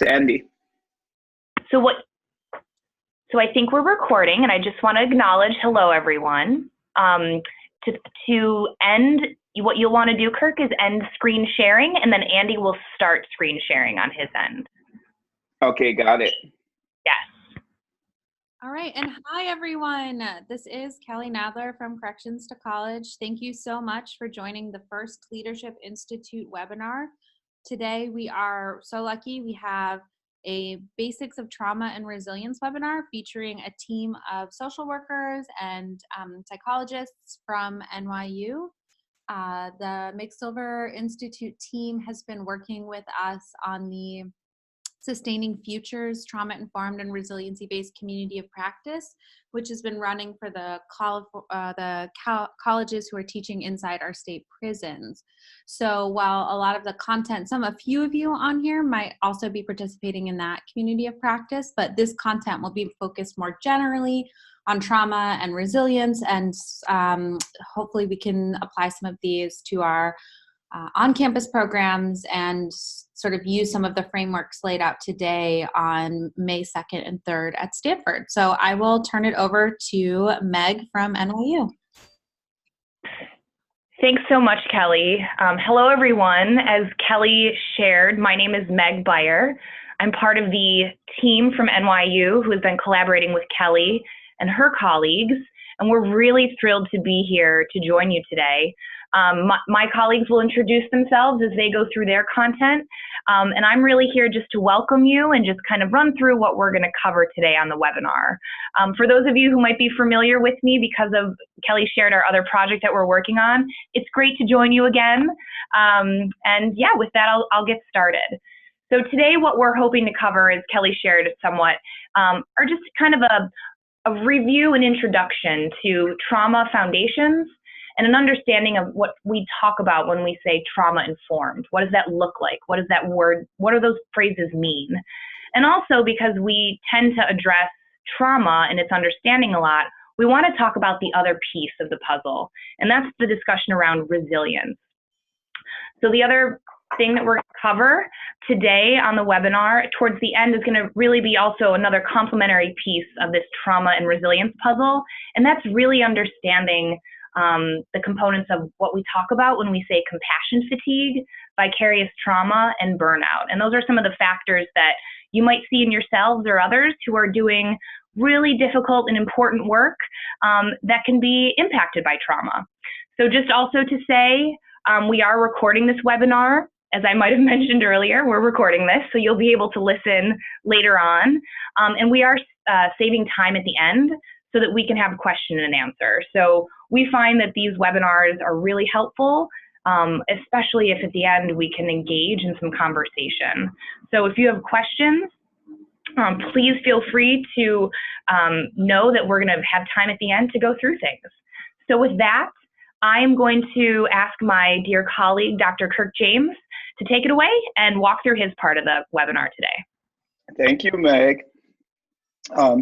To Andy. So what? So I think we're recording, and I just want to acknowledge hello, everyone. Um, to end, what you'll want to do, Kirk, is end screen sharing, and then Andy will start screen sharing on his end. Okay, got it. Yes. All right, and hi everyone. This is Kelly Nadler from Corrections to College. Thank you so much for joining the first Leadership Institute webinar. Today we are so lucky we have a Basics of Trauma and Resilience webinar featuring a team of social workers and psychologists from NYU. The McSilver Institute team has been working with us on the Sustaining Futures Trauma-Informed and Resiliency-Based Community of Practice, which has been running for the colleges who are teaching inside our state prisons. So while a lot of the content, a few of you on here might also be participating in that community of practice, but this content will be focused more generally on trauma and resilience, and hopefully we can apply some of these to our on-campus programs and sort of use some of the frameworks laid out today on May 2nd and 3rd at Stanford. So I will turn it over to Meg from NYU. Thanks so much, Kelly. Hello, everyone. As Kelly shared, my name is Meg Beyer. I'm part of the team from NYU who has been collaborating with Kelly and her colleagues, and we're really thrilled to be here to join you today. My colleagues will introduce themselves as they go through their content, and I'm really here just to welcome you and just kind of run through what we're going to cover today on the webinar. For those of you who might be familiar with me because of Kelly shared our other project that we're working on, it's great to join you again. And yeah, with that, I'll get started. So today what we're hoping to cover, as Kelly shared somewhat, are just kind of a review and introduction to trauma foundations and an understanding of what we talk about when we say trauma-informed. What does that look like? What does that word, what do those phrases mean? And also, because we tend to address trauma and its understanding a lot, we want to talk about the other piece of the puzzle, and that's the discussion around resilience. So the other thing that we're going to cover today on the webinar towards the end is going to really be also another complementary piece of this trauma and resilience puzzle, and that's really understanding the components of what we talk about when we say compassion fatigue, vicarious trauma, and burnout. And those are some of the factors that you might see in yourselves or others who are doing really difficult and important work that can be impacted by trauma. So just also to say, we are recording this webinar. As I might have mentioned earlier, we're recording this, so you'll be able to listen later on. And we are saving time at the end so that we can have a question and answer. So we find that these webinars are really helpful, especially if at the end we can engage in some conversation. So if you have questions, please feel free to know that we're gonna have time at the end to go through things. So with that, I'm going to ask my dear colleague, Dr. Kirk James, to take it away and walk through his part of the webinar today. Thank you, Meg.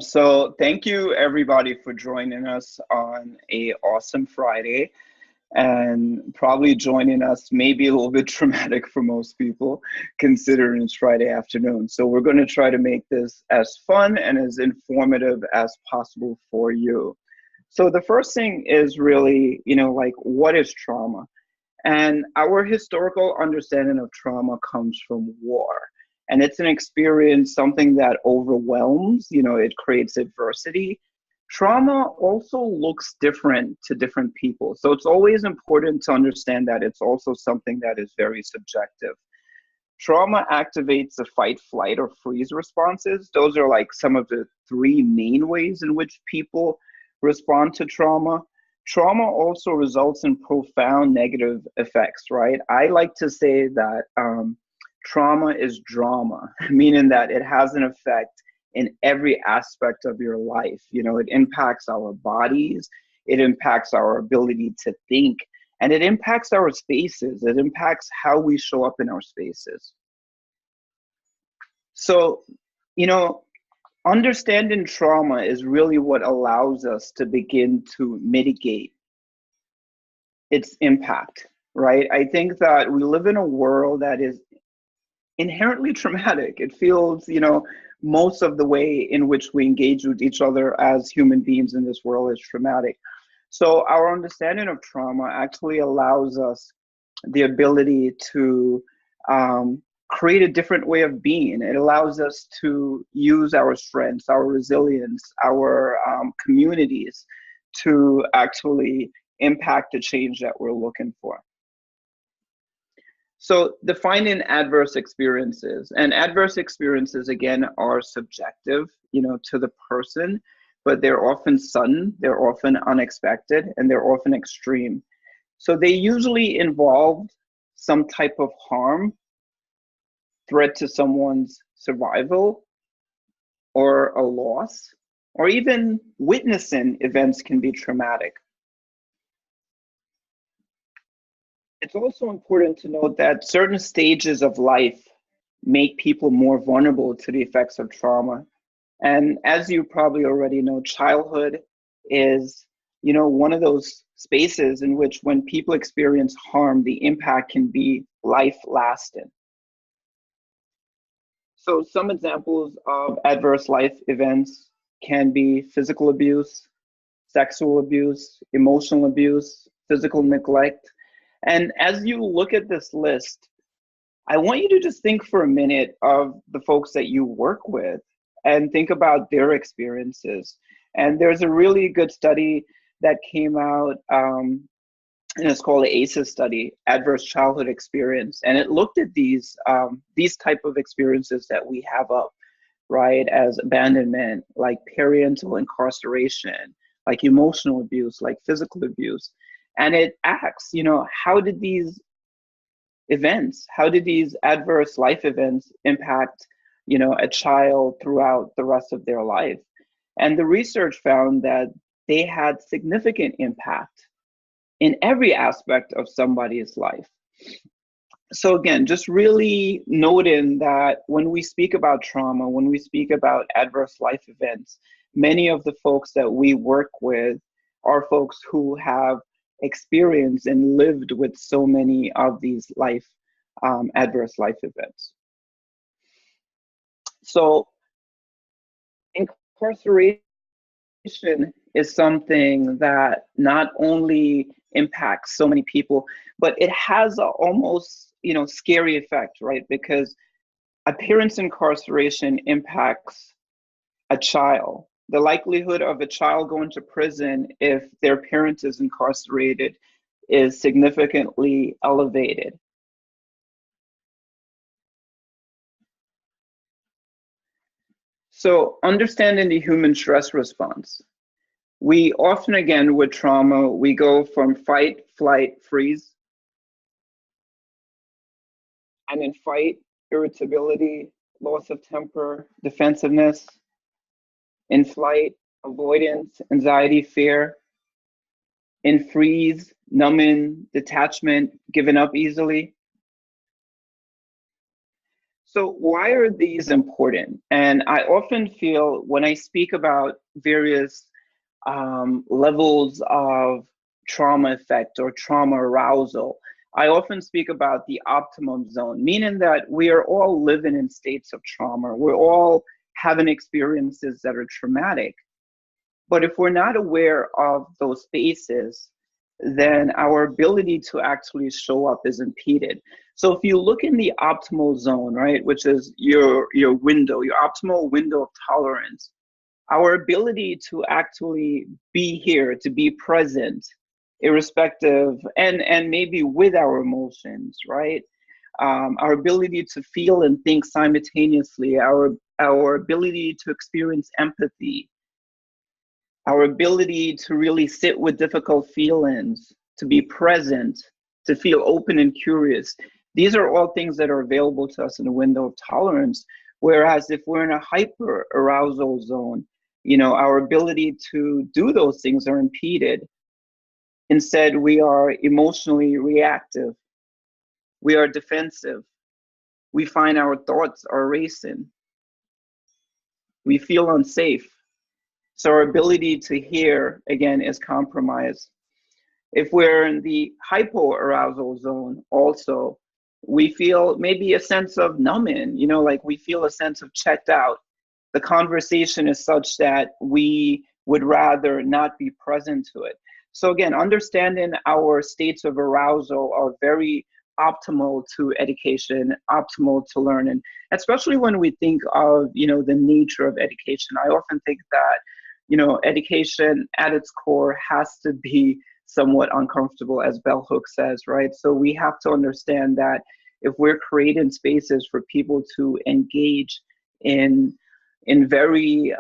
So thank you everybody for joining us on a awesome Friday, and probably joining us maybe a little bit traumatic for most people considering it's Friday afternoon. So we're going to try to make this as fun and as informative as possible for you. So the first thing is really, like, what is trauma? And our historical understanding of trauma comes from war. And it's an experience, something that overwhelms, it creates adversity. Trauma also looks different to different people. So it's always important to understand that it's also something that is very subjective. Trauma activates the fight, flight, or freeze responses. Those are like some of the three main ways in which people respond to trauma. Trauma also results in profound negative effects, right? I like to say that trauma is drama, meaning that it has an effect in every aspect of your life. It impacts our bodies, it impacts our ability to think, and it impacts our spaces. It impacts how we show up in our spaces. So, understanding trauma is really what allows us to begin to mitigate its impact, right? I think that we live in a world that is inherently traumatic. It feels, most of the way in which we engage with each other as human beings in this world is traumatic. So our understanding of trauma actually allows us the ability to create a different way of being. It allows us to use our strengths, our resilience, our communities to actually impact the change that we're looking for. So defining adverse experiences, and adverse experiences again are subjective, to the person, but they're often sudden, they're often unexpected, and they're often extreme. So they usually involve some type of harm, threat to someone's survival, or a loss, or even witnessing events can be traumatic. It's also important to note that certain stages of life make people more vulnerable to the effects of trauma. And as you probably already know, childhood is, one of those spaces in which when people experience harm, the impact can be life lasting. So some examples of adverse life events can be physical abuse, sexual abuse, emotional abuse, physical neglect. And as you look at this list, I want you to just think for a minute of the folks that you work with and think about their experiences. And there's a really good study that came out, and it's called the ACEs study, Adverse Childhood Experience. And it looked at these type of experiences that we have up, right, as abandonment, like parental incarceration, like emotional abuse, like physical abuse. And it asks, how did these adverse life events impact, a child throughout the rest of their life? And the research found that they had significant impact in every aspect of somebody's life. So again, just really noting that when we speak about trauma, when we speak about adverse life events, many of the folks that we work with are folks who have experienced and lived with so many of these adverse life events. So incarceration is something that not only impacts so many people, but it has a almost, scary effect, right? Because a parent's incarceration impacts a child. The likelihood of a child going to prison if their parent is incarcerated is significantly elevated. So understanding the human stress response. We often, again, with trauma, we go from fight, flight, freeze. And in fight, irritability, loss of temper, defensiveness. In flight, avoidance, anxiety, fear. In freeze, numbing, detachment, giving up easily. So why are these important? And I often feel when I speak about various levels of trauma effect or trauma arousal, I often speak about the optimum zone, meaning that we are all living in states of trauma. We're all having experiences that are traumatic. But if we're not aware of those spaces, then our ability to actually show up is impeded. So if you look in the optimal zone, right, which is your window, your optimal window of tolerance, our ability to actually be here, to be present, irrespective, and maybe with our emotions, right? Our ability to feel and think simultaneously, our ability to experience empathy, our ability to really sit with difficult feelings, to be present, to feel open and curious. These are all things that are available to us in a window of tolerance. Whereas if we're in a hyper arousal zone, our ability to do those things are impeded. Instead, we are emotionally reactive. We are defensive. We find our thoughts are racing. We feel unsafe. So our ability to hear, again, is compromised. If we're in the hypoarousal zone also, we feel maybe a sense of numbing, like we feel a sense of checked out. The conversation is such that we would rather not be present to it. So again, understanding our states of arousal are very optimal to education, optimal to learning, especially when we think of, the nature of education. I often think that, education at its core has to be somewhat uncomfortable, as Bell Hooks says, right? So we have to understand that if we're creating spaces for people to engage in very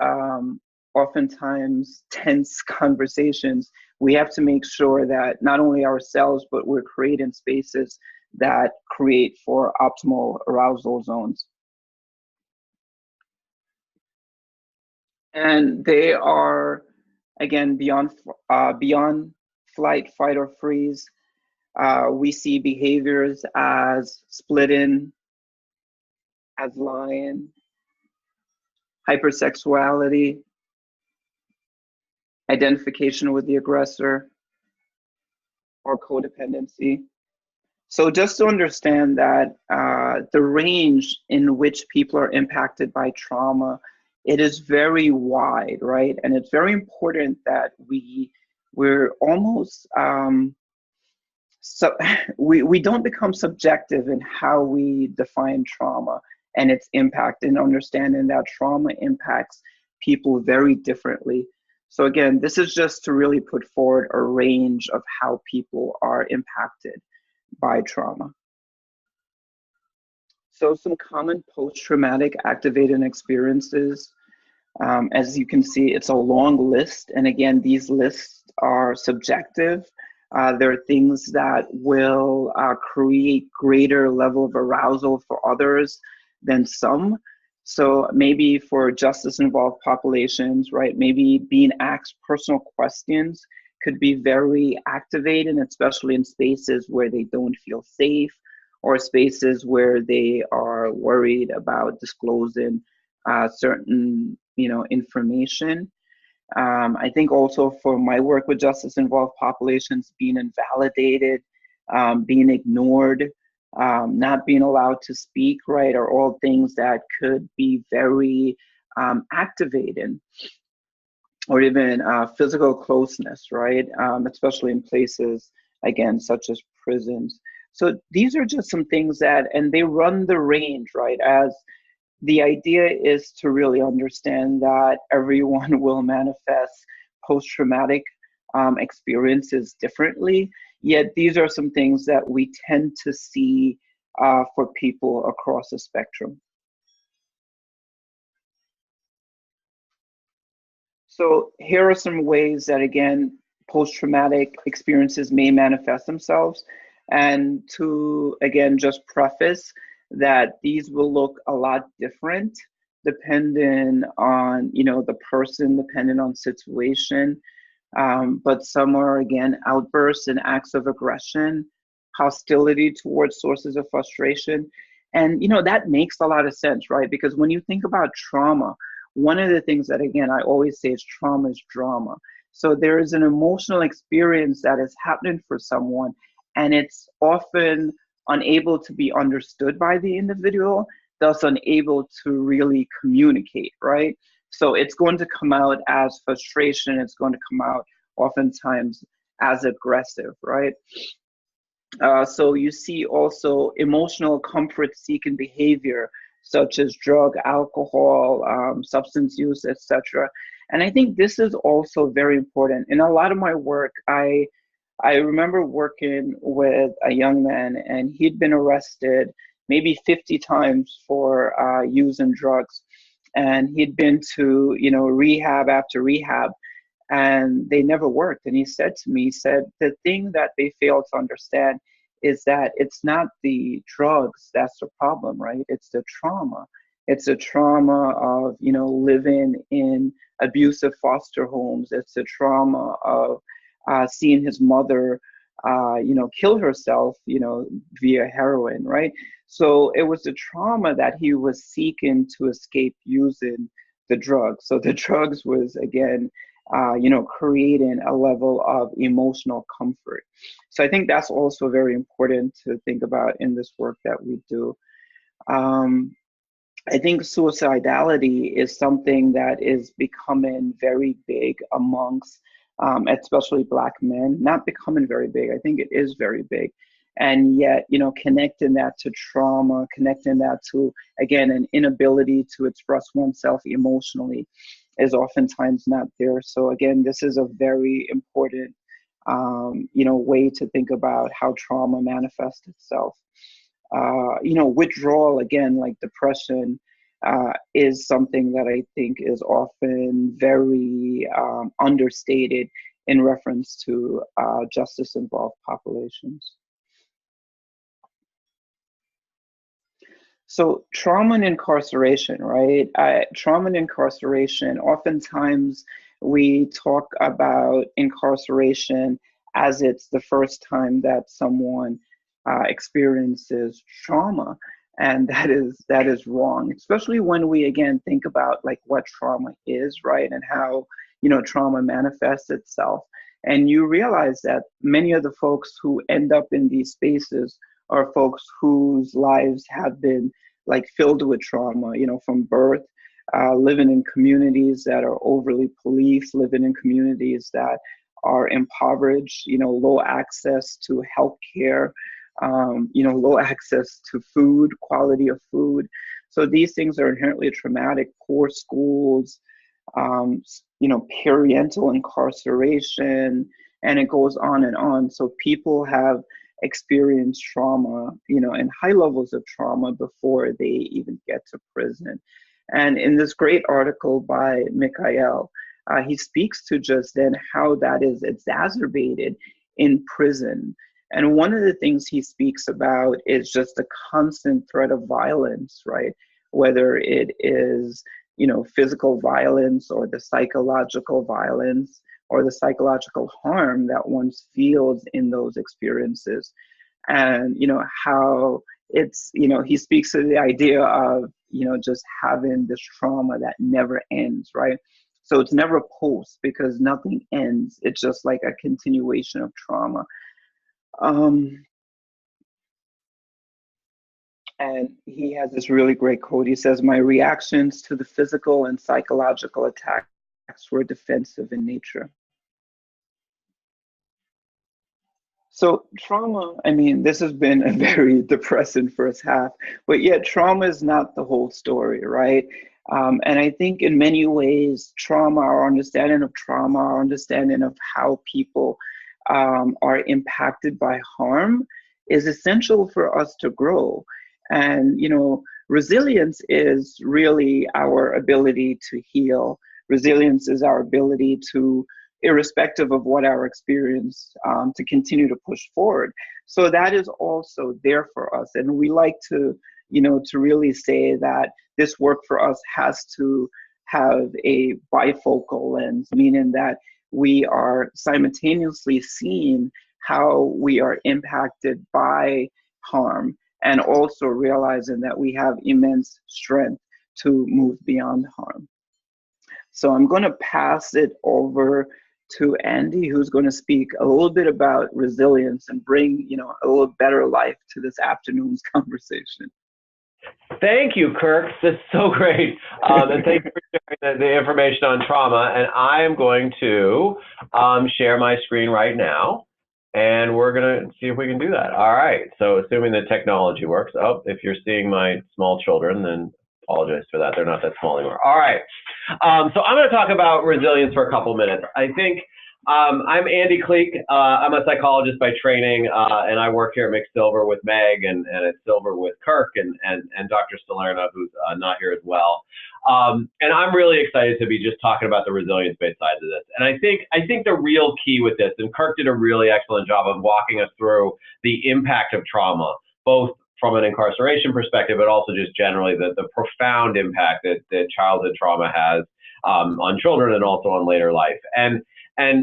oftentimes tense conversations, we have to make sure that not only ourselves, but we're creating spaces that create for optimal arousal zones. And they are, again, beyond flight, fight, or freeze. We see behaviors as splitting, as lying, hypersexuality, identification with the aggressor, or codependency. So just to understand that the range in which people are impacted by trauma, it is very wide, right? And it's very important that we're almost so we don't become subjective in how we define trauma and its impact, and understanding that trauma impacts people very differently. So again, this is just to really put forward a range of how people are impacted by trauma. So some common post-traumatic activating experiences. As you can see, it's a long list. And again, these lists are subjective. There are things that will create greater level of arousal for others than some. So maybe for justice-involved populations, right, maybe being asked personal questions could be very activating, especially in spaces where they don't feel safe, or spaces where they are worried about disclosing certain, information. I think also for my work with justice-involved populations, being invalidated, being ignored, not being allowed to speak, right, are all things that could be very activating. Or even physical closeness, right, especially in places, again, such as prisons. So these are just some things that, and they run the range, right, as the idea is to really understand that everyone will manifest post-traumatic experiences differently, yet these are some things that we tend to see for people across the spectrum. So here are some ways that, again, post-traumatic experiences may manifest themselves. And to, again, just preface that these will look a lot different depending on, the person, depending on situation. But some are, again, outbursts and acts of aggression, hostility towards sources of frustration. And, that makes a lot of sense, right? Because when you think about trauma, one of the things that, again, I always say is trauma is drama. So there is an emotional experience that is happening for someone, and it's often unable to be understood by the individual, thus unable to really communicate, right? So it's going to come out as frustration. It's going to come out oftentimes as aggressive, right? So you see also emotional comfort seeking behavior, such as drug, alcohol, substance use, etc. And I think this is also very important. In a lot of my work, I remember working with a young man, and he'd been arrested maybe 50 times for using drugs. And he'd been to, rehab after rehab, and they never worked. And he said to me, he said, the thing that they fail to understand is that it's not the drugs that's the problem, right? It's the trauma. It's the trauma of, living in abusive foster homes. It's the trauma of seeing his mother, kill herself, via heroin, right? So it was the trauma that he was seeking to escape using the drugs. So the drugs was, again, creating a level of emotional comfort. So I think that's also very important to think about in this work that we do. Um, I think suicidality is something that is becoming very big amongst, especially Black men. Not becoming very big, I think it is very big. And yet, connecting that to trauma, connecting that to, again, an inability to express oneself emotionally is oftentimes not there. So again, this is a very important, way to think about how trauma manifests itself. Withdrawal, again, like depression, is something that I think is often very understated in reference to justice involved populations. So trauma and incarceration, right? Trauma and incarceration, oftentimes we talk about incarceration as it's the first time that someone experiences trauma. And that is wrong, especially when we again think about like what trauma is, right? And how, trauma manifests itself. And you realize that many of the folks who end up in these spaces are folks whose lives have been like filled with trauma, from birth, living in communities that are overly policed, living in communities that are impoverished, low access to health care, low access to food, quality of food. So these things are inherently traumatic, poor schools, parental incarceration, and it goes on and on. So people have experienced trauma, and high levels of trauma before they even get to prison. And in this great article by Mikhail, he speaks to just then how that is exacerbated in prison. And one of the things he speaks about is just the constant threat of violence, right? Whether it is, physical violence or the psychological violence or the psychological harm that one feels in those experiences. And, how it's, he speaks to the idea of, just having this trauma that never ends, right? So it's never post because nothing ends. It's just like a continuation of trauma. And he has this really great quote. He says, "My reactions to the physical and psychological attacks were defensive in nature." So trauma, I mean, this has been a very depressing first half, but yet trauma is not the whole story, right? And I think in many ways, our understanding of trauma, our understanding of how people are impacted by harm is essential for us to grow. And, resilience is really our ability to heal. Resilience is our ability to, irrespective of what our experience, to continue to push forward. So that is also there for us. And we like to, to really say that this work for us has to have a bifocal lens, meaning that we are simultaneously seeing how we are impacted by harm and also realizing that we have immense strength to move beyond harm. So I'm going to pass it over to Andy, who's going to speak a little bit about resilience and bring, a little better life to this afternoon's conversation. Thank you, Kirk. This is so great. And thank you for sharing the information on trauma. And I am going to share my screen right now. And we're going to see if we can do that. All right. So assuming the technology works. Oh, if you're seeing my small children, then apologize for that. They're not that small anymore. All right. So I'm going to talk about resilience for a couple minutes. I think I'm Andy Cleek. I'm a psychologist by training, and I work here at McSilver with Meg and at Silver with Kirk and Dr. Salerno, who's not here as well. And I'm really excited to be just talking about the resilience-based side of this. And I think the real key with this, and Kirk did a really excellent job of walking us through the impact of trauma, both from an incarceration perspective, but also just generally the profound impact that childhood trauma has on children and also on later life. And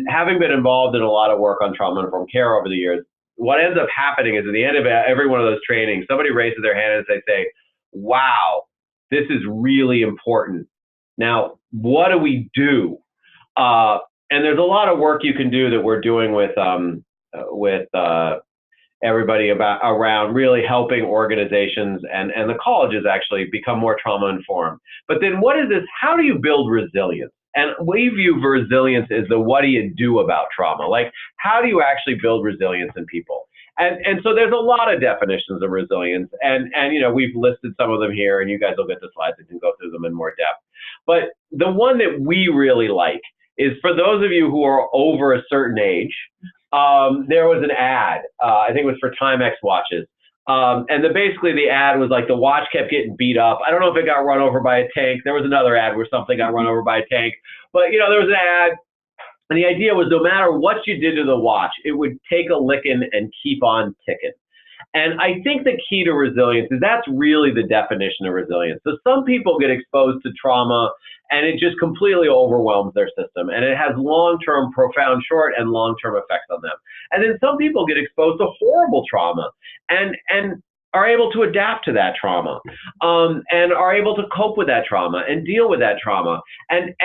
having been involved in a lot of work on trauma-informed care over the years, what ends up happening is at the end of every one of those trainings, somebody raises their hand and they say, wow, this is really important. Now, what do we do? and there's a lot of work you can do that we're doing with everybody around really helping organizations and the colleges actually become more trauma informed. But then what is this? How do you build resilience? And we view resilience as the what do you do about trauma? Like, how do you actually build resilience in people? And so there's a lot of definitions of resilience, and you know, we've listed some of them here, and you guys will get the slides and can go through them in more depth. But the one that we really like is for those of you who are over a certain age. There was an ad, I think it was for Timex watches. And basically the ad was like the watch kept getting beat up. I don't know if it got run over by a tank. There was another ad where something got run over by a tank. But, you know, there was an ad. And the idea was no matter what you did to the watch, it would take a licking and keep on ticking. And I think the key to resilience is that's really the definition of resilience. So some people get exposed to trauma and it just completely overwhelms their system. And it has long-term, profound, short and long-term effects on them. And then some people get exposed to horrible trauma and are able to adapt to that trauma, and are able to cope with that trauma and deal with that trauma. And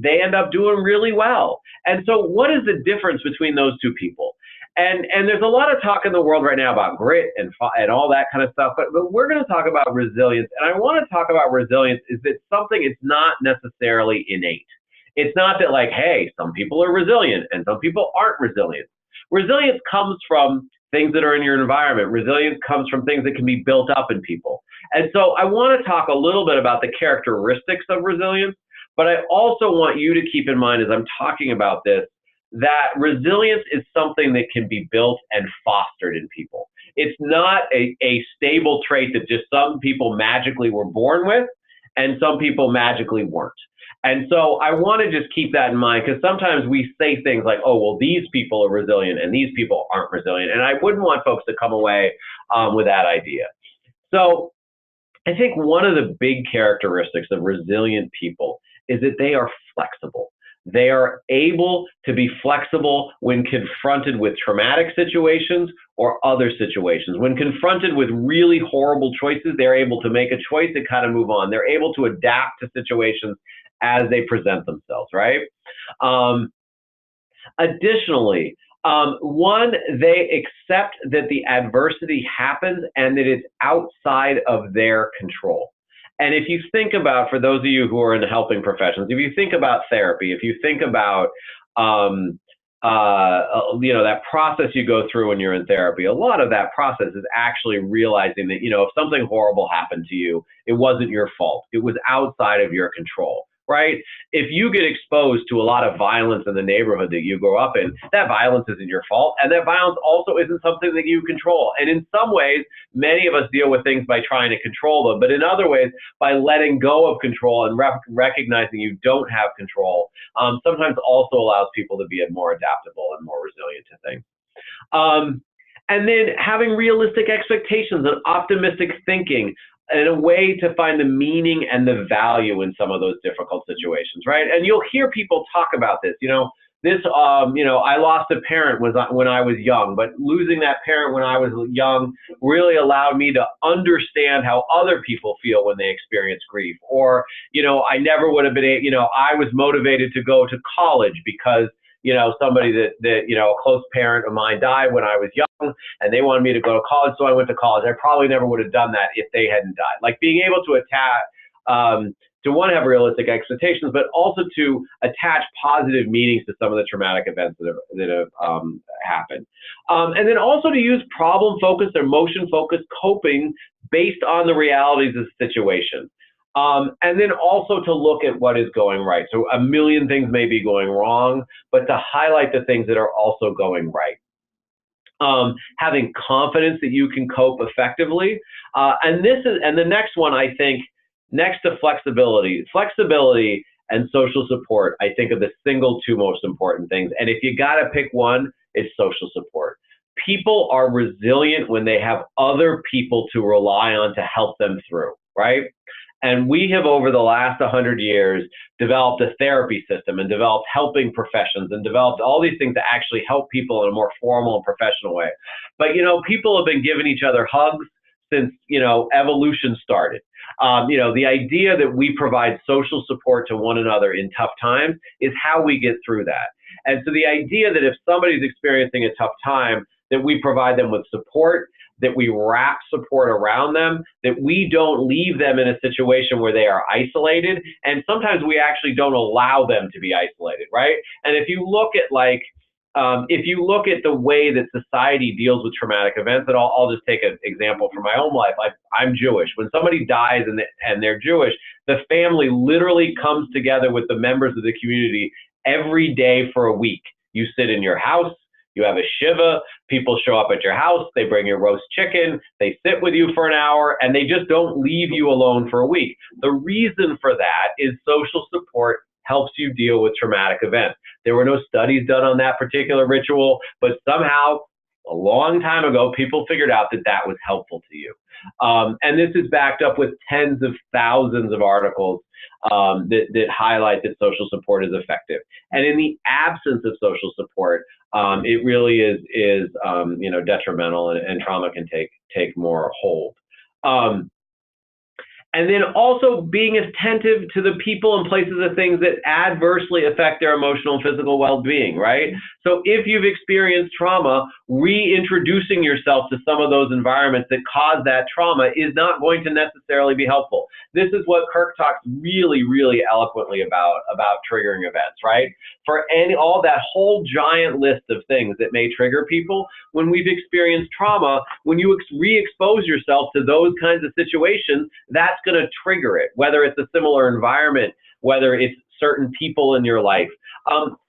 they end up doing really well. And so what is the difference between those two people? And there's a lot of talk in the world right now about grit and all that kind of stuff, but we're going to talk about resilience. And I want to talk about resilience is that something it's not necessarily innate. It's not that like, hey, some people are resilient and some people aren't resilient. Resilience comes from things that are in your environment. Resilience comes from things that can be built up in people. And so I want to talk a little bit about the characteristics of resilience, but I also want you to keep in mind as I'm talking about this, that resilience is something that can be built and fostered in people. It's not a stable trait that just some people magically were born with and some people magically weren't. And so I want to just keep that in mind because sometimes we say things like, oh, well, these people are resilient and these people aren't resilient. And I wouldn't want folks to come away with that idea. So I think one of the big characteristics of resilient people is that they are flexible. They are able to be flexible when confronted with traumatic situations or other situations. When confronted with really horrible choices, they're able to make a choice and kind of move on. They're able to adapt to situations as they present themselves, right? Additionally, one, they accept that the adversity happens and that it's outside of their control. And if you think about, for those of you who are in the helping professions, if you think about therapy, if you think about, you know, that process you go through when you're in therapy, a lot of that process is actually realizing that, you know, if something horrible happened to you, it wasn't your fault. It was outside of your control. Right? If you get exposed to a lot of violence in the neighborhood that you grow up in, that violence isn't your fault. And that violence also isn't something that you control. And in some ways, many of us deal with things by trying to control them. But in other ways, by letting go of control and recognizing you don't have control, sometimes also allows people to be more adaptable and more resilient to things. And then having realistic expectations and optimistic thinking, and a way to find the meaning and the value in some of those difficult situations, right? And you'll hear people talk about this, you know, I lost a parent when I was young, but losing that parent when I was young really allowed me to understand how other people feel when they experience grief. Or, you know, I never would have been, I was motivated to go to college because, you know, somebody that, you know, a close parent of mine died when I was young and they wanted me to go to college. So I went to college. I probably never would have done that if they hadn't died. Like being able to to one, have realistic expectations, but also to attach positive meanings to some of the traumatic events that have happened. And then also to use problem-focused, emotion-focused coping based on the realities of the situation. And then also to look at what is going right. So a million things may be going wrong, but to highlight the things that are also going right. Having confidence that you can cope effectively. And the next one, I think, next to flexibility and social support, I think are the single two most important things. And if you got to pick one, it's social support. People are resilient when they have other people to rely on to help them through, right? And we have, over the last 100 years, developed a therapy system and developed helping professions and developed all these things to actually help people in a more formal and professional way. But, you know, people have been giving each other hugs since, you know, evolution started. You know, the idea that we provide social support to one another in tough times is how we get through that. And so the idea that if somebody's experiencing a tough time, that we provide them with support, that we wrap support around them, that we don't leave them in a situation where they are isolated. And sometimes we actually don't allow them to be isolated, right? And if you look at the way that society deals with traumatic events, and I'll just take an example from my own life. I'm Jewish. When somebody dies and they're Jewish, the family literally comes together with the members of the community every day for a week. You sit in your house, you have a shiva, people show up at your house, they bring you roast chicken, they sit with you for an hour, and they just don't leave you alone for a week. The reason for that is social support helps you deal with traumatic events. There were no studies done on that particular ritual, but somehow a long time ago, people figured out that that was helpful to you. And this is backed up with tens of thousands of articles that highlight that social support is effective. And in the absence of social support, it really is detrimental, and trauma can take more hold. And then also being attentive to the people and places of things that adversely affect their emotional and physical well-being, right? So if you've experienced trauma, reintroducing yourself to some of those environments that cause that trauma is not going to necessarily be helpful. This is what Kirk talks really, really eloquently about triggering events, right? For all that whole giant list of things that may trigger people, when we've experienced trauma, when you re-expose yourself to those kinds of situations, that's going to trigger it, whether it's a similar environment, whether it's certain people in your life.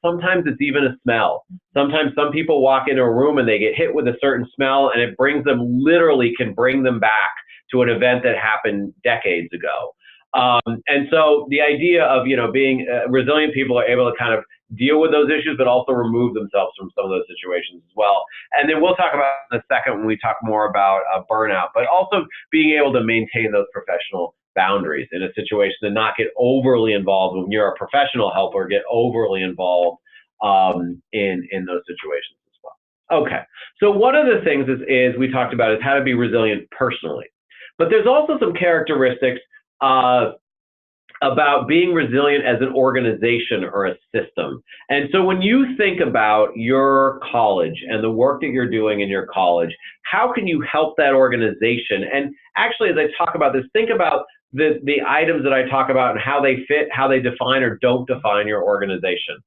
Sometimes it's even a smell. Sometimes some people walk into a room and they get hit with a certain smell, and it can bring them back to an event that happened decades ago. And so the idea of, being resilient people are able to kind of deal with those issues, but also remove themselves from some of those situations as well. And then we'll talk about in a second when we talk more about burnout, but also being able to maintain those professional boundaries in a situation and not get overly involved when you're a professional helper, get overly involved in those situations as well. Okay, so one of the things is we talked about is how to be resilient personally, but there's also some characteristics about being resilient as an organization or a system. And so when you think about your college and the work that you're doing in your college, how can you help that organization? And actually, as I talk about this, think about the items that I talk about and how they fit, how they define or don't define your organization.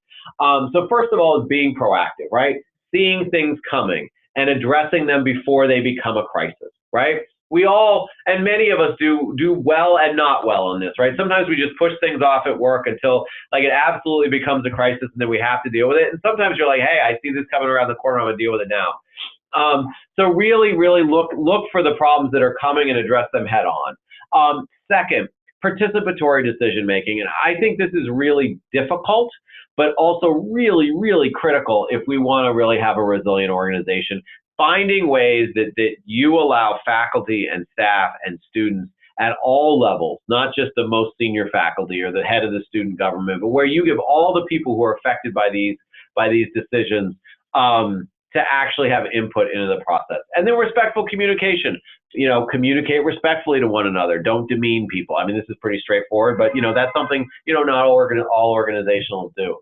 So first of all is being proactive, right? Seeing things coming and addressing them before they become a crisis, right? We all, and many of us do well and not well on this, right? Sometimes we just push things off at work until it absolutely becomes a crisis and then we have to deal with it. And sometimes you're like, hey, I see this coming around the corner, I'm gonna deal with it now. So really, really look for the problems that are coming and address them head on. Second, participatory decision making. And I think this is really difficult, but also really, really critical if we want to really have a resilient organization. Finding ways that you allow faculty and staff and students at all levels, not just the most senior faculty or the head of the student government, but where you give all the people who are affected by these decisions to actually have input into the process. And then respectful communication. Communicate respectfully to one another. Don't demean people. I mean, this is pretty straightforward, but that's something not all organizations do.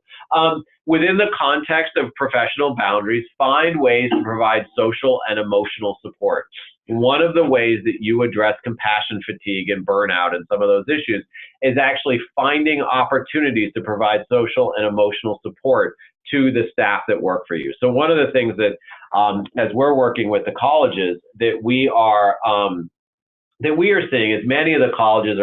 Within the context of professional boundaries, find ways to provide social and emotional support. One of the ways that you address compassion fatigue and burnout and some of those issues is actually finding opportunities to provide social and emotional support to the staff that work for you. So one of the things that, as we're working with the colleges, that we are seeing is many of the colleges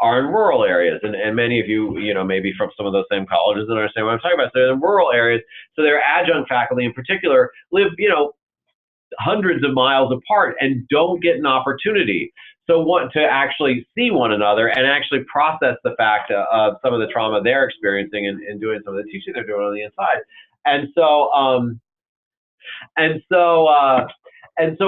are in rural areas, and many of you, maybe from some of those same colleges and understand what I'm talking about. So they're in rural areas, so their adjunct faculty in particular live, hundreds of miles apart and don't get an opportunity. So want to actually see one another and actually process the fact of some of the trauma they're experiencing and doing some of the teaching they're doing on the inside. And so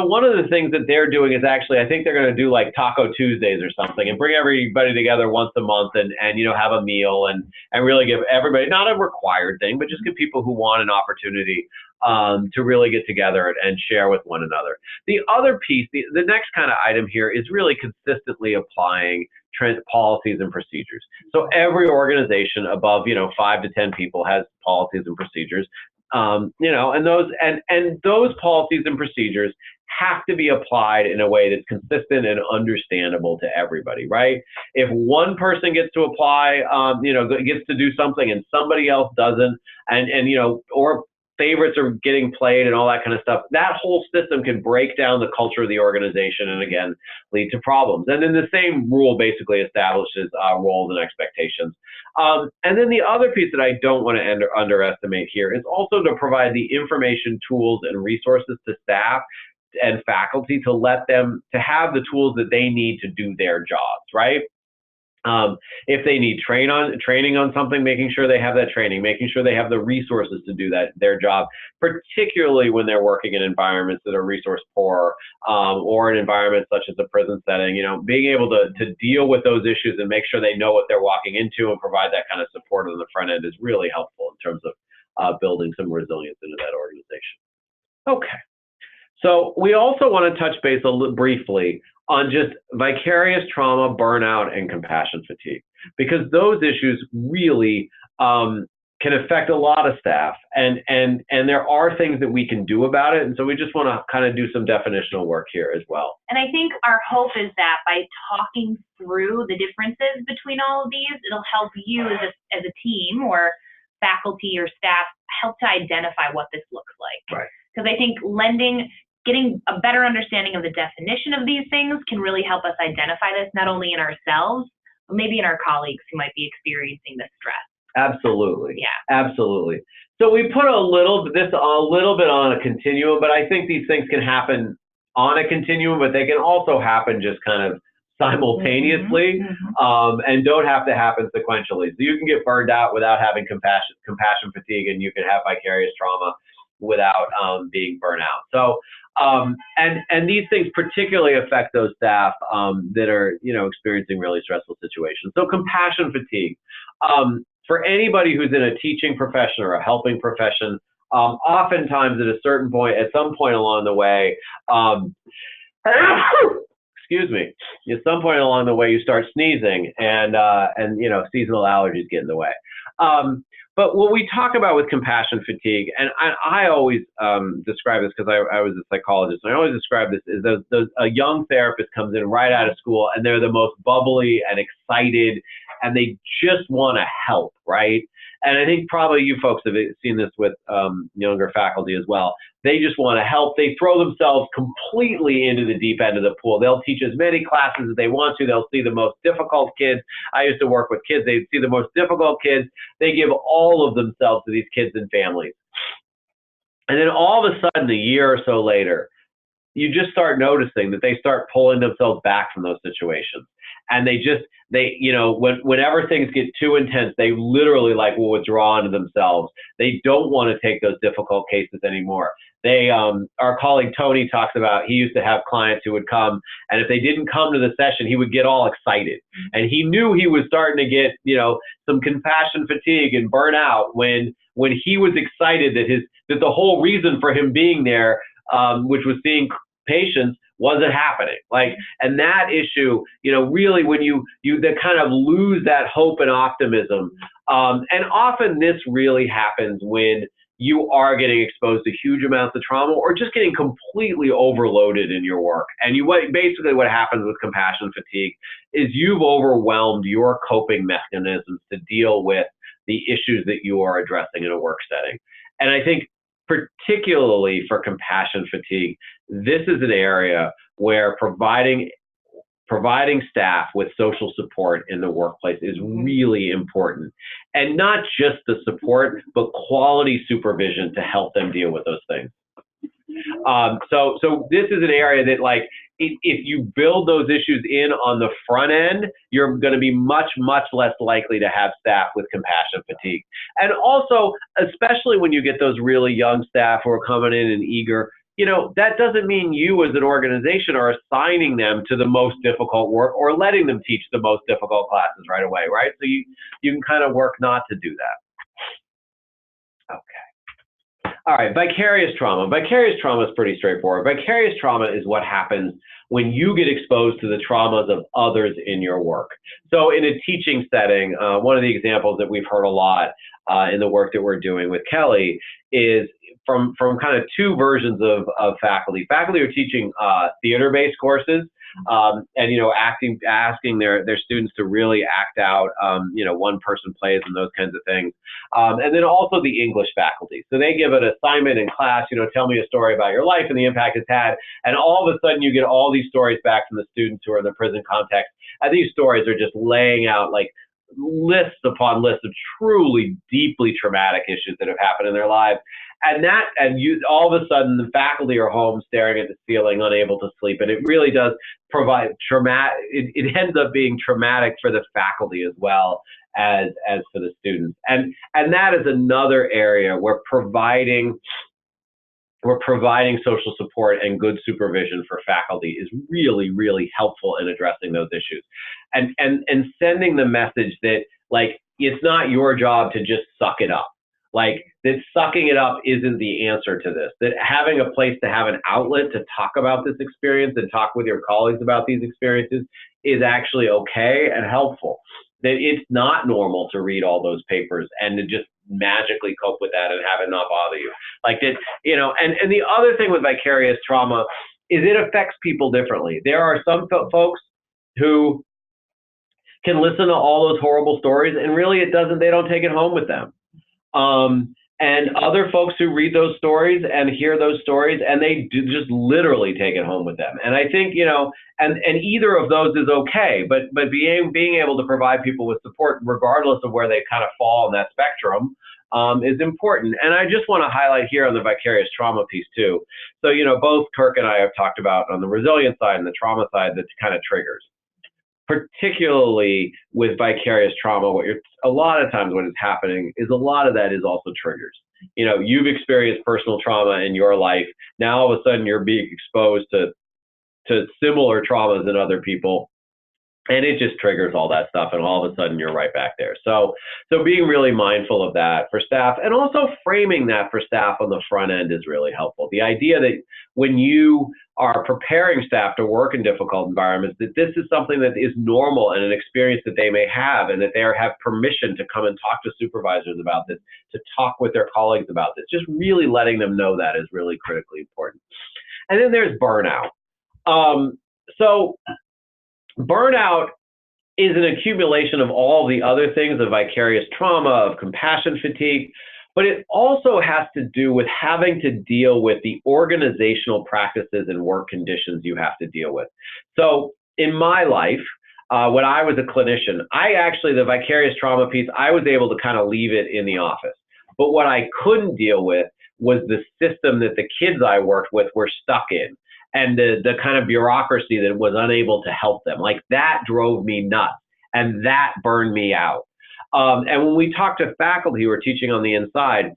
one of the things that they're doing is actually, I think they're going to do like Taco Tuesdays or something and bring everybody together once a month and have a meal and really give everybody, not a required thing, but just give people who want an opportunity to really get together and share with one another. The other piece, the next kind of item here is really consistently applying policies and procedures. So every organization above, 5 to 10 people has policies and procedures. And those policies and procedures have to be applied in a way that's consistent and understandable to everybody, right? If one person gets to apply, gets to do something and somebody else doesn't, or favorites are getting played and all that kind of stuff, that whole system can break down the culture of the organization and, again, lead to problems. And then the same rule basically establishes roles and expectations. And then the other piece that I don't want to underestimate here is also to provide the information, tools, and resources to staff and faculty to have the tools that they need to do their jobs, right? If they need training on something, making sure they have that training, making sure they have the resources to do their job, particularly when they're working in environments that are resource poor, or an environment such as a prison setting, being able to deal with those issues and make sure they know what they're walking into and provide that kind of support on the front end is really helpful in terms of building some resilience into that organization. Okay. So we also want to touch base briefly on just vicarious trauma, burnout, and compassion fatigue, because those issues really can affect a lot of staff, and there are things that we can do about it. And so we just want to kind of do some definitional work here as well. And I think our hope is that by talking through the differences between all of these, it'll help you as a team or faculty or staff help to identify what this looks like. Right. Because I think getting a better understanding of the definition of these things can really help us identify this, not only in ourselves, but maybe in our colleagues who might be experiencing this stress. Absolutely. Yeah. Absolutely. So we put a little bit on a continuum, but I think these things can happen on a continuum, but they can also happen just kind of simultaneously, and don't have to happen sequentially. So you can get burned out without having compassion fatigue, and you can have vicarious trauma without being burnt out. So, and these things particularly affect those staff that are, experiencing really stressful situations. So compassion fatigue, for anybody who's in a teaching profession or a helping profession, oftentimes at some point along the way, excuse me, at some point along the way you start sneezing, and seasonal allergies get in the way. But what we talk about with compassion fatigue, and I always describe this because I was a psychologist, and I always describe this as a young therapist comes in right out of school, and they're the most bubbly and excited, and they just want to help, right? And I think probably you folks have seen this with younger faculty as well. They just want to help. They throw themselves completely into the deep end of the pool. They'll teach as many classes as they want to. They'll see the most difficult kids. I used to work with kids. They'd see the most difficult kids. They give all of themselves to these kids and families. And then all of a sudden, a year or so later, you just start noticing that they start pulling themselves back from those situations. And whenever things get too intense, they literally will withdraw into themselves. They don't want to take those difficult cases anymore. Our colleague Tony talks about, he used to have clients who would come, and if they didn't come to the session, he would get all excited. And he knew he was starting to get, some compassion fatigue and burnout when he was excited that the whole reason for him being there, which was seeing patients, wasn't happening. And that issue, really when you kind of lose that hope and optimism. And often this really happens when you are getting exposed to huge amounts of trauma or just getting completely overloaded in your work. And basically what happens with compassion fatigue is you've overwhelmed your coping mechanisms to deal with the issues that you are addressing in a work setting. And I think particularly for compassion fatigue, this is an area where providing staff with social support in the workplace is really important. And not just the support, but quality supervision to help them deal with those things. So this is an area that, if you build those issues in on the front end, you're going to be much, much less likely to have staff with compassion fatigue. And also, especially when you get those really young staff who are coming in and eager, that doesn't mean you as an organization are assigning them to the most difficult work or letting them teach the most difficult classes right away, right? So you can kind of work not to do that. Okay. All right, vicarious trauma. Vicarious trauma is pretty straightforward. Vicarious trauma is what happens when you get exposed to the traumas of others in your work. So in a teaching setting, one of the examples that we've heard a lot in the work that we're doing with Kelly is from kind of two versions of faculty. Faculty are teaching theater-based courses, and asking their students to really act out one-person plays and those kinds of things, and then also the English faculty. So they give an assignment in class, tell me a story about your life and the impact it's had, and all of a sudden you get all these stories back from the students who are in the prison context, and these stories are just laying out like lists upon lists of truly deeply traumatic issues that have happened in their lives. And you all of a sudden the faculty are home staring at the ceiling, unable to sleep. And it really does provide it ends up being traumatic for the faculty as well as for the students. And that is another area where providing social support and good supervision for faculty is really, really helpful in addressing those issues. And sending the message that, like, it's not your job to just suck it up. Like, that sucking it up isn't the answer to this. That having a place to have an outlet to talk about this experience and talk with your colleagues about these experiences is actually okay and helpful. That it's not normal to read all those papers and to just magically cope with that and have it not bother you. Like that, and the other thing with vicarious trauma is it affects people differently. There are some folks who can listen to all those horrible stories and really they don't take it home with them. And other folks who read those stories and hear those stories and they do just literally take it home with them. And I think, and either of those is okay, but being able to provide people with support regardless of where they kind of fall on that spectrum is important. And I just want to highlight here on the vicarious trauma piece too. So, both Kirk and I have talked about on the resilience side and the trauma side, that's kind of triggers. Particularly with vicarious trauma, a lot of times what is happening is a lot of that is also triggers. You've experienced personal trauma in your life. Now all of a sudden you're being exposed to similar traumas in other people, and it just triggers all that stuff, and all of a sudden you're right back there. So being really mindful of that for staff, and also framing that for staff on the front end is really helpful. The idea that when you are preparing staff to work in difficult environments, that this is something that is normal and an experience that they may have, and that they have permission to come and talk to supervisors about this, to talk with their colleagues about this. Just really letting them know that is really critically important. And then there's burnout. So burnout is an accumulation of all the other things, of vicarious trauma, of compassion fatigue, but it also has to do with having to deal with the organizational practices and work conditions you have to deal with. So in my life, when I was a clinician, the vicarious trauma piece, I was able to kind of leave it in the office. But what I couldn't deal with was the system that the kids I worked with were stuck in, and the kind of bureaucracy that was unable to help them. Like, that drove me nuts, and that burned me out. And when we talk to faculty who are teaching on the inside,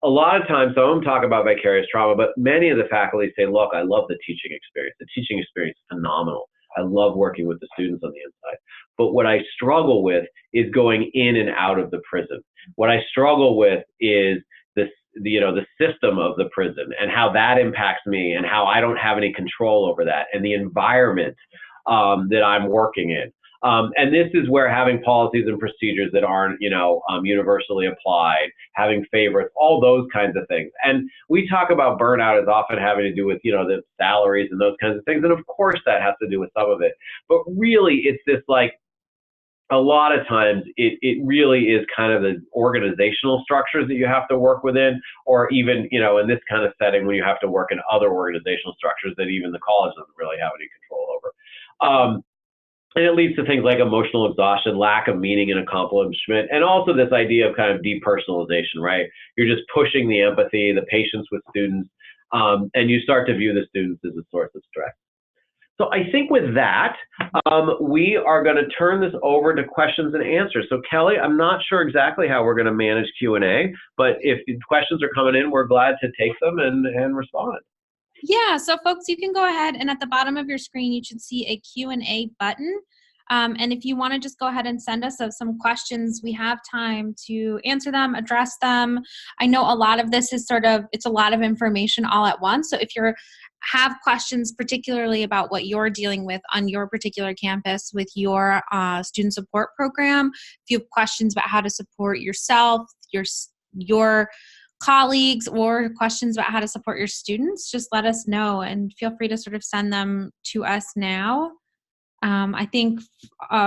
a lot of times, some of them talk about vicarious trauma, but many of the faculty say, look, I love the teaching experience. The teaching experience is phenomenal. I love working with the students on the inside. But what I struggle with is going in and out of the prison. What I struggle with is the system of the prison and how that impacts me, and how I don't have any control over that, and the environment that I'm working in. And this is where having policies and procedures that aren't, universally applied, having favorites, all those kinds of things. And we talk about burnout as often having to do with, the salaries and those kinds of things. And of course that has to do with some of it. But really it's this, like, a lot of times it really is kind of the organizational structures that you have to work within, or even, in this kind of setting when you have to work in other organizational structures that even the college doesn't really have any control over. And it leads to things like emotional exhaustion, lack of meaning and accomplishment, and also this idea of kind of depersonalization, right? You're just pushing the empathy, the patience with students, and you start to view the students as a source of stress. So I think with that, we are going to turn this over to questions and answers. So Kelly, I'm not sure exactly how we're going to manage Q&A, but if questions are coming in, we're glad to take them and respond. Yeah, so folks, you can go ahead, and at the bottom of your screen, you should see a Q&A button. And if you want to just go ahead and send us some questions, we have time to answer them, address them. I know a lot of this is it's a lot of information all at once. So if you have questions, particularly about what you're dealing with on your particular campus with your student support program, if you have questions about how to support yourself, your colleagues, or questions about how to support your students, just let us know and feel free to sort of send them to us now. I think,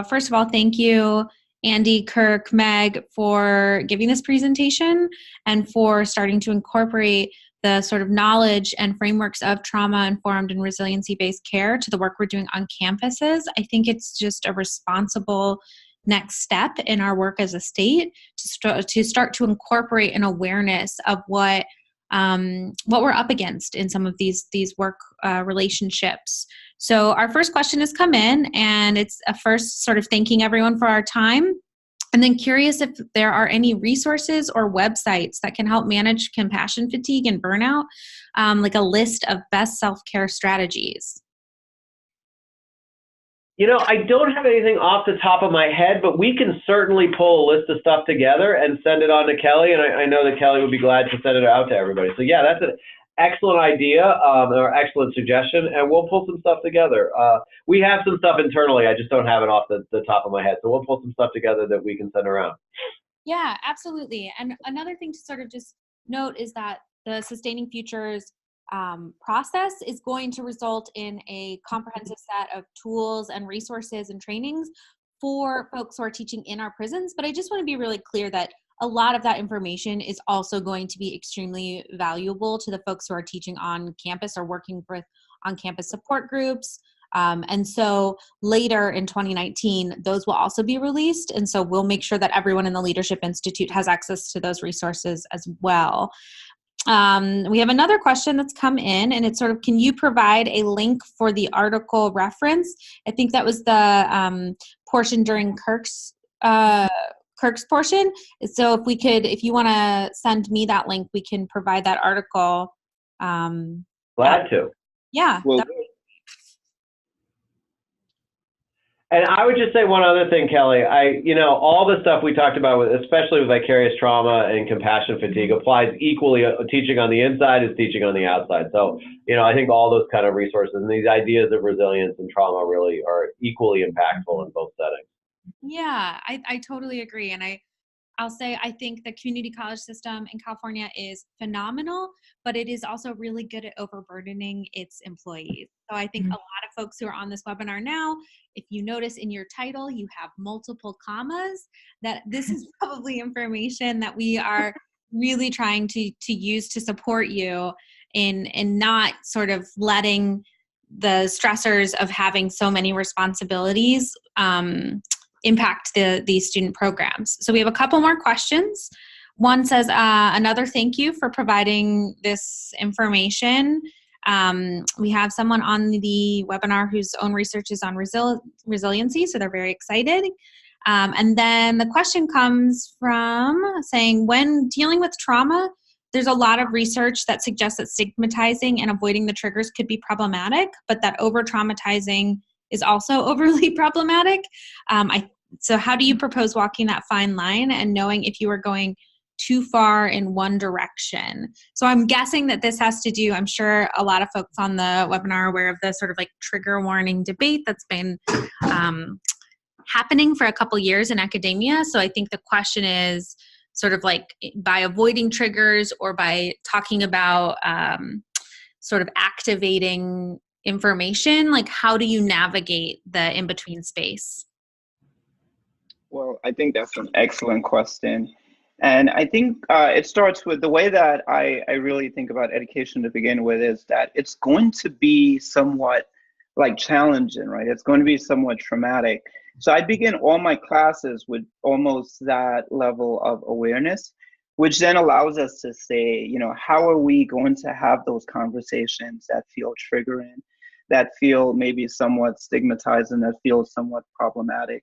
first of all, thank you, Andy, Kirk, Meg, for giving this presentation and for starting to incorporate the sort of knowledge and frameworks of trauma-informed and resiliency-based care to the work we're doing on campuses. I think it's just a responsible next step in our work as a state to start to incorporate an awareness of what we're up against in some of these work relationships. So our first question has come in, and it's a first sort of thanking everyone for our time, and then curious if there are any resources or websites that can help manage compassion fatigue and burnout, like a list of best self-care strategies. I don't have anything off the top of my head, but we can certainly pull a list of stuff together and send it on to Kelly. And I know that Kelly would be glad to send it out to everybody. So yeah, that's an excellent idea or excellent suggestion, and we'll pull some stuff together. We have some stuff internally. I just don't have it off the top of my head. So we'll pull some stuff together that we can send around. Yeah, absolutely. And another thing to sort of just note is that the Sustaining Futures process is going to result in a comprehensive set of tools and resources and trainings for folks who are teaching in our prisons. But I just want to be really clear that a lot of that information is also going to be extremely valuable to the folks who are teaching on campus or working with on-campus support groups. And so later in 2019, those will also be released. And so we'll make sure that everyone in the Leadership Institute has access to those resources as well. We have another question that's come in, and it's sort of, can you provide a link for the article reference? I think that was the portion during Kirk's portion. So if you want to send me that link, we can provide that article. Glad to. Yeah. Well, and I would just say one other thing, Kelly. All the stuff we talked about, especially with vicarious trauma and compassion fatigue, applies equally. Teaching on the inside is teaching on the outside. So, I think all those kind of resources and these ideas of resilience and trauma really are equally impactful in both settings. Yeah, I totally agree. And I'll say I think the community college system in California is phenomenal, but it is also really good at overburdening its employees. So I think a lot of folks who are on this webinar now, if you notice in your title, you have multiple commas, that this is probably information that we are really trying to use to support you in not sort of letting the stressors of having so many responsibilities impact these student programs. So we have a couple more questions. One says, another thank you for providing this information. We have someone on the webinar whose own research is on resiliency, so they're very excited. And then the question comes from saying, when dealing with trauma, there's a lot of research that suggests that stigmatizing and avoiding the triggers could be problematic, but that over-traumatizing is also overly problematic. So how do you propose walking that fine line and knowing if you are going too far in one direction? So I'm guessing that this has to do, I'm sure a lot of folks on the webinar are aware of the sort of like trigger warning debate that's been happening for a couple years in academia. So I think the question is sort of like, by avoiding triggers or by talking about sort of activating information, like how do you navigate the in-between space? Well, I think that's an excellent question. And I think it starts with the way that I really think about education to begin with is that it's going to be somewhat like challenging, right? It's going to be somewhat traumatic. So I begin all my classes with almost that level of awareness, which then allows us to say, how are we going to have those conversations that feel triggering, that feel maybe somewhat stigmatizing, that feel somewhat problematic?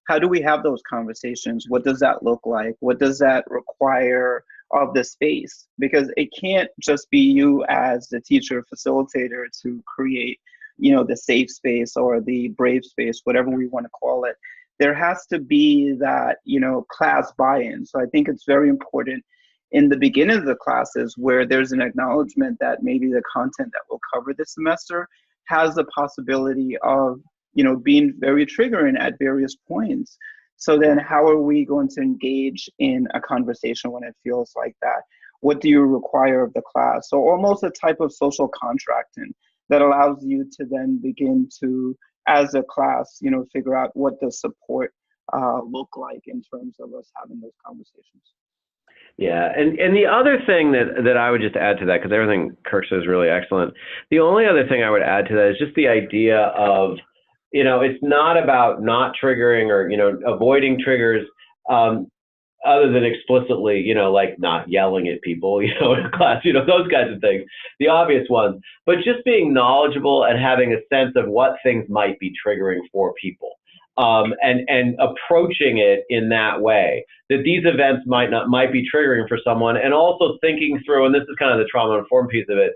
How do we have those conversations? What does that look like? What does that require of the space? Because it can't just be you as the teacher facilitator to create, the safe space or the brave space, whatever we want to call it, there has to be that, class buy-in. So I think it's very important in the beginning of the classes where there's an acknowledgement that maybe the content that we'll cover this semester has the possibility of, being very triggering at various points. So then how are we going to engage in a conversation when it feels like that? What do you require of the class? So almost a type of social contracting that allows you to then begin to, as a class, figure out what the support look like in terms of us having those conversations. Yeah, and the other thing that I would just add to that, because everything Kirk says is really excellent, the only other thing I would add to that is just the idea of, it's not about not triggering or, avoiding triggers other than explicitly, like not yelling at people, in class, those kinds of things, the obvious ones, but just being knowledgeable and having a sense of what things might be triggering for people. And approaching it in that way, that these events might be triggering for someone, and also thinking through, and this is kind of the trauma-informed piece of it,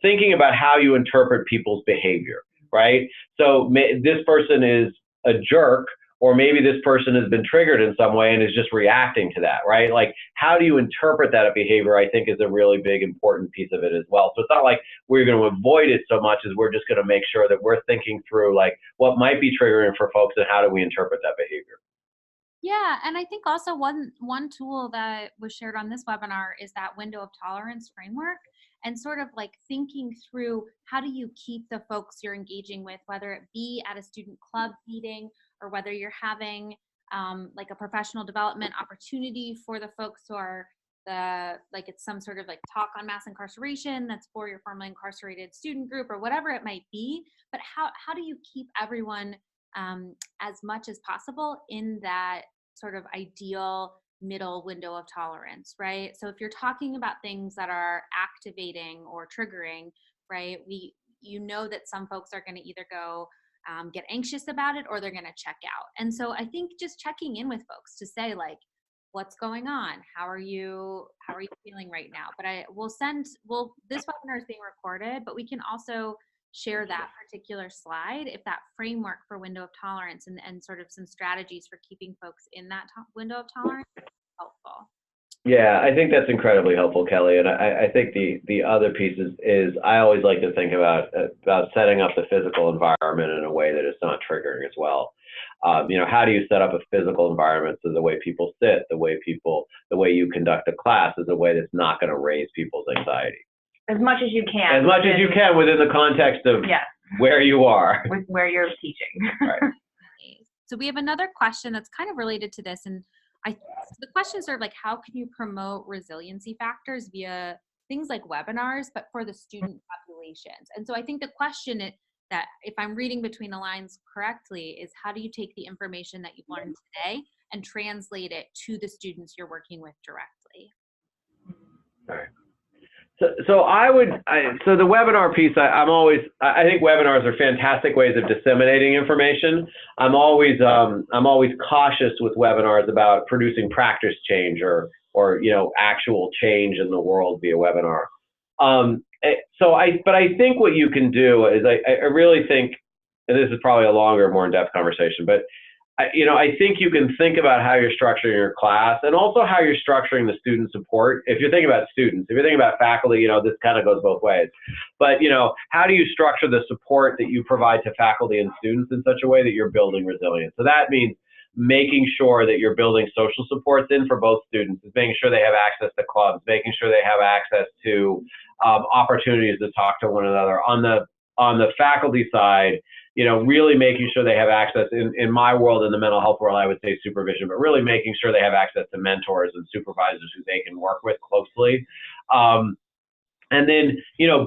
thinking about how you interpret people's behavior, right? So this person is a jerk, or maybe this person has been triggered in some way and is just reacting to that, right? Like, how do you interpret that behavior, I think, is a really big, important piece of it as well. So it's not like we're going to avoid it so much as we're just going to make sure that we're thinking through, like, what might be triggering for folks and how do we interpret that behavior. Yeah, and I think also one tool that was shared on this webinar is that window of tolerance framework, and sort of like thinking through how do you keep the folks you're engaging with, whether it be at a student club meeting or whether you're having like a professional development opportunity for the folks who are it's some sort of like talk on mass incarceration that's for your formerly incarcerated student group or whatever it might be. But how do you keep everyone as much as possible in that sort of ideal middle window of tolerance, right? So if you're talking about things that are activating or triggering, right, that some folks are going to either go get anxious about it or they're going to check out. And so I think just checking in with folks to say, like, what's going on? How are you feeling right now? But this webinar is being recorded, but we can also share that particular slide if that framework for window of tolerance and sort of some strategies for keeping folks in that window of tolerance is helpful. Yeah, I think that's incredibly helpful, Kelly. And I think the other piece is I always like to think about setting up the physical environment in a way that it's not triggering as well. How do you set up a physical environment so the way people sit, the way you conduct a class is a way that's not going to raise people's anxiety? As much as you can. As much as you can within the context of where you are. With where you're teaching. Right. So we have another question that's kind of related to this. And the question is sort of like, how can you promote resiliency factors via things like webinars, but for the student populations? And so I think the question that, if I'm reading between the lines correctly, is how do you take the information that you've learned today and translate it to the students you're working with directly? All right. So the webinar piece, I think webinars are fantastic ways of disseminating information. I'm always cautious with webinars about producing practice change or actual change in the world via webinar. But I think what you can do is I really think, and this is probably a longer, more in-depth conversation, but I think you can think about how you're structuring your class and also how you're structuring the student support. If you're thinking about students, if you're thinking about faculty, this kind of goes both ways. But, how do you structure the support that you provide to faculty and students in such a way that you're building resilience? So that means making sure that you're building social supports in for both students, making sure they have access to clubs, making sure they have access to opportunities to talk to one another. On the faculty side, really making sure they have access, in my world, in the mental health world, I would say supervision, but really making sure they have access to mentors and supervisors who they can work with closely. And then,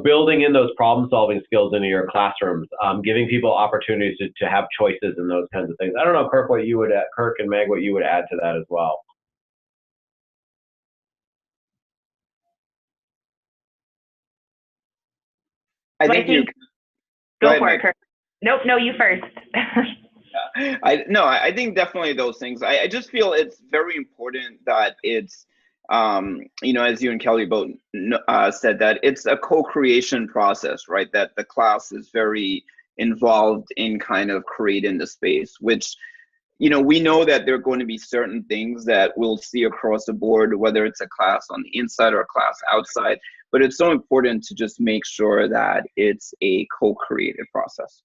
building in those problem-solving skills into your classrooms, giving people opportunities to have choices and those kinds of things. I don't know, Kirk and Meg, what you would add to that as well. I think you go for it, Kirk. Nope, no, you first. I think definitely those things. I just feel it's very important that it's as you and Kelly both said, that it's a co-creation process, right? That the class is very involved in kind of creating the space, which, we know that there are going to be certain things that we'll see across the board, whether it's a class on the inside or a class outside. But it's so important to just make sure that it's a co-created process.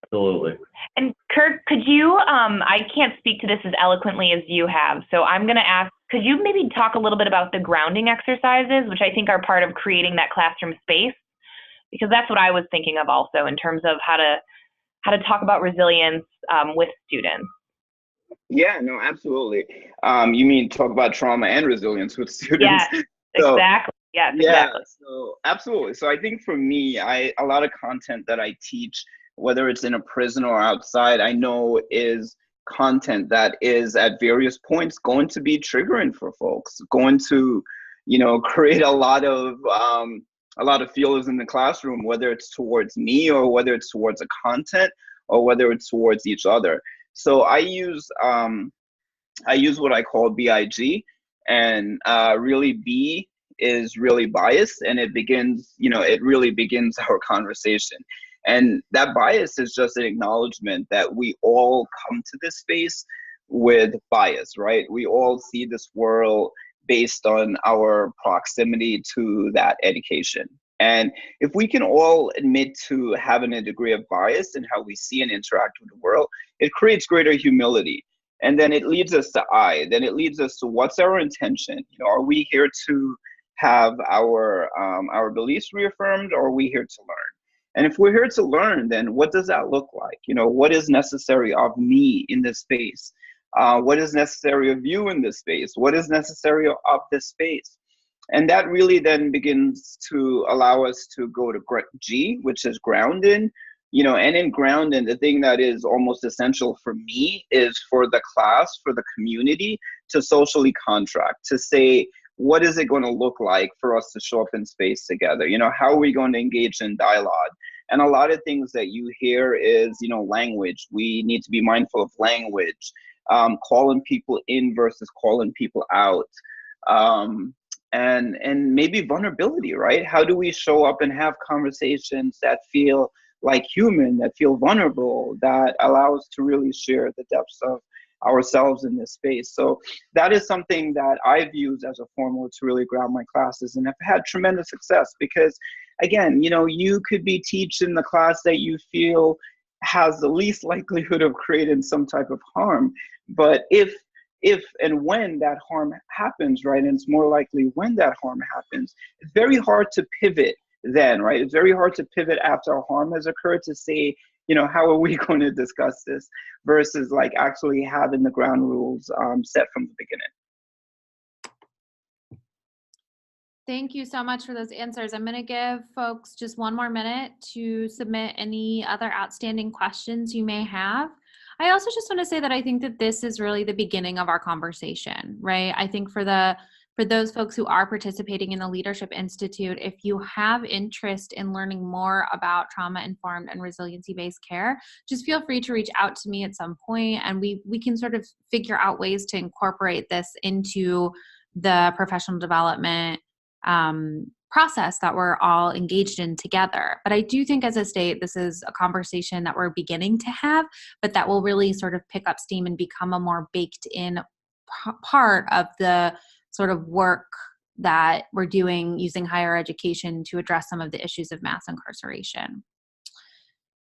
Absolutely. And Kirk, could you, I can't speak to this as eloquently as you have, so I'm going to ask, could you maybe talk a little bit about the grounding exercises, which I think are part of creating that classroom space? Because that's what I was thinking of also in terms of how to talk about resilience with students. Yeah, no, absolutely. You mean talk about trauma and resilience with students? Yeah, So, exactly. Yes, yeah, exactly. so absolutely. So I think for me, a lot of content that I teach, whether it's in a prison or outside, I know is content that is at various points going to be triggering for folks, going to, create a lot of feelers in the classroom, whether it's towards me or whether it's towards a content or whether it's towards each other. So I use what I call BIG, and really B is really bias, and it really begins our conversation. And that bias is just an acknowledgement that we all come to this space with bias, right? We all see this world based on our proximity to that education. And if we can all admit to having a degree of bias in how we see and interact with the world, it creates greater humility. And then it leads us to then it leads us to what's our intention? Are we here to have our beliefs reaffirmed, or are we here to learn? And if we're here to learn, then what does that look like? What is necessary of me in this space? What is necessary of you in this space? What is necessary of this space? And that really then begins to allow us to go to G, which is grounding. And in grounding, the thing that is almost essential for me is for the class, for the community to socially contract, to say, what is it going to look like for us to show up in space together? How are we going to engage in dialogue? And a lot of things that you hear is, language. We need to be mindful of language, calling people in versus calling people out. And maybe vulnerability, right? How do we show up and have conversations that feel like human, that feel vulnerable, that allow us to really share the depths of ourselves in this space? So that is something that I've used as a formula to really ground my classes, and have had tremendous success because, again, you could be teaching the class that you feel has the least likelihood of creating some type of harm. But if and when that harm happens, right, and it's more likely when that harm happens, it's very hard to pivot then, right? It's very hard to pivot after harm has occurred to say, how are we going to discuss this versus like actually having the ground rules set from the beginning. Thank you so much for those answers. I'm going to give folks just one more minute to submit any other outstanding questions you may have. I also just want to say that I think that this is really the beginning of our conversation, right? I think for those folks who are participating in the Leadership Institute, if you have interest in learning more about trauma-informed and resiliency-based care, just feel free to reach out to me at some point, and we can sort of figure out ways to incorporate this into the professional development process that we're all engaged in together. But I do think as a state, this is a conversation that we're beginning to have, but that will really sort of pick up steam and become a more baked in part of the sort of work that we're doing using higher education to address some of the issues of mass incarceration.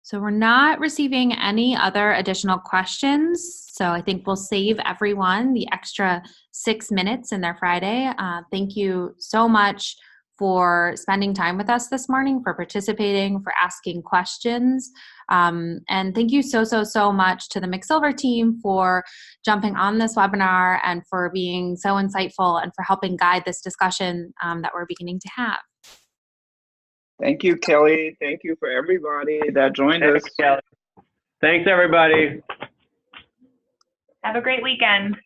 So we're not receiving any other additional questions. So I think we'll save everyone the extra 6 minutes in their Friday. Thank you so much for spending time with us this morning, for participating, for asking questions. And thank you so much to the McSilver team for jumping on this webinar and for being so insightful and for helping guide this discussion that we're beginning to have. Thank you, Kelly. Thank you for everybody that joined us. Kelly. Thanks, everybody. Have a great weekend.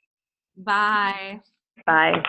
Bye. Bye.